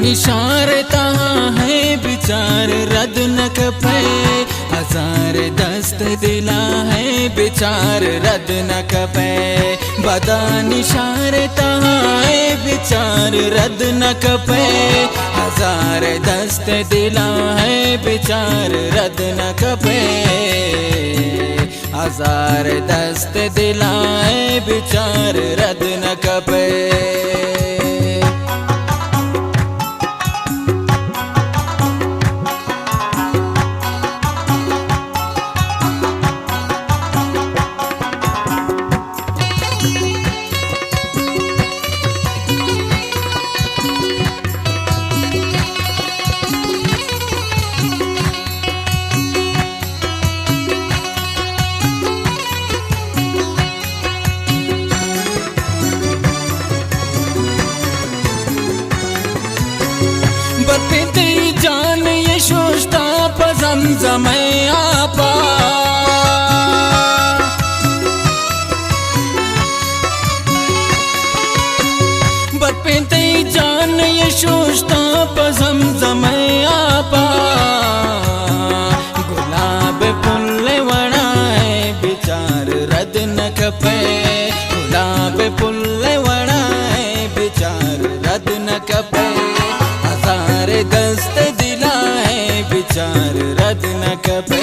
निशार तहाँ है विचार रद न कपे, हजार दस्त दिला है विचार रद न कपे। बदा निशार तहाँ है विचार रद न कपे, हजार दस्त दिला है विचार रद न कपे, हजार दस्त दिला है विचार रद न कपे। बरपेते जान ये शोष्टा पजमजम आपा, बरपेते जान ये शोष्टा पजमजम आपा। गुलाब पुल्ले वड़ाए विचार रद न कपे, गुलाब पुल्ले वड़ाए विचार रद न कपे, दस्त दिलाए विचार रद न कपे।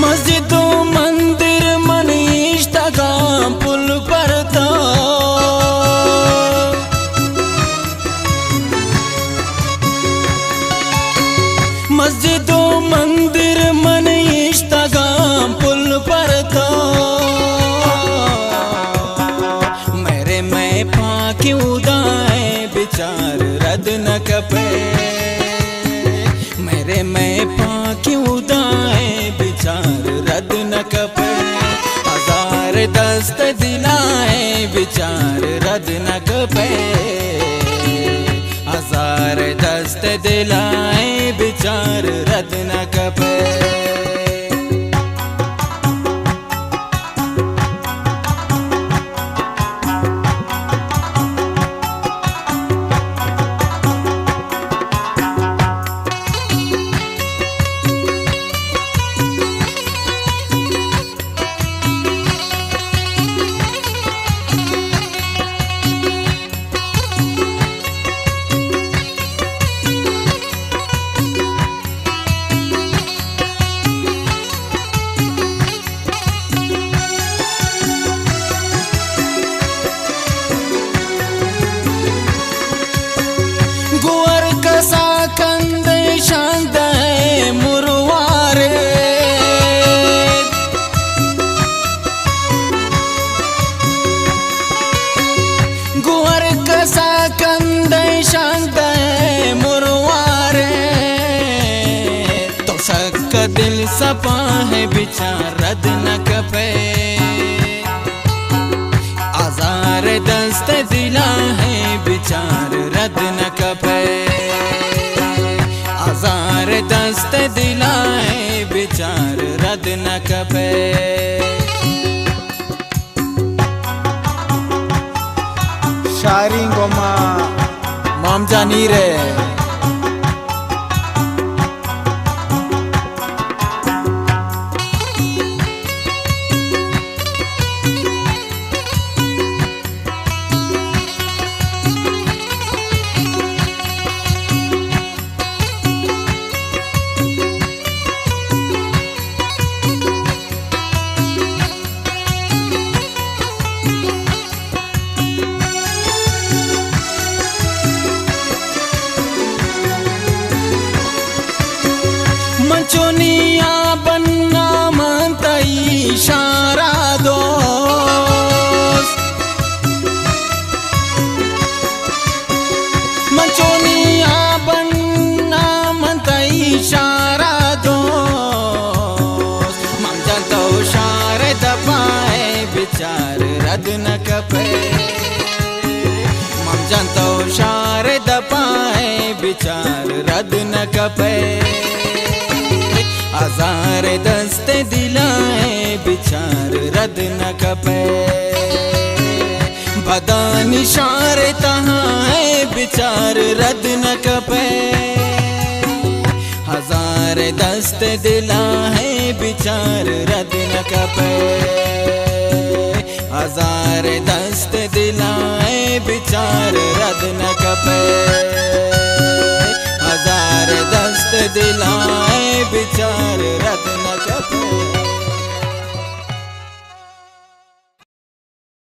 मस्जिदो मंदिर मन इश्तगाम पुल पर था, मस्जिदो मंदिर मन इश्तगाम पुल पर था। मेरे मैं पाकि उदाए विचार रद न कपे, मेरे मैं पाकि उदाए विचार रद न कपे, हजार दस्त दिलाए विचार रद न कपे, हजार दस्त दिलाए विचार रद न कपे। गुवर कसा कंदे शांत है मुरवारे, गुवर कसा कंदे शांत है मुरवारे। तो सक दिल सपा है विचार रद न कपे, हजार दस्त दिला है विचार रद न कपे, हजार दस्त दिला है विचार रद न कपे। शायरी गोमा माम जानी रे रद न कपे मम जनतो शार दपाए विचार रद न कपे हजार दस्त दिलाए विचार रद न कपे बदा निशार तहाँ है विचार रद न कपे हजार दस्त दिला है विचार रद न कपे हजार दस्त दिला है विचार रद न कपे हजार दस्त दिला है विचार रद न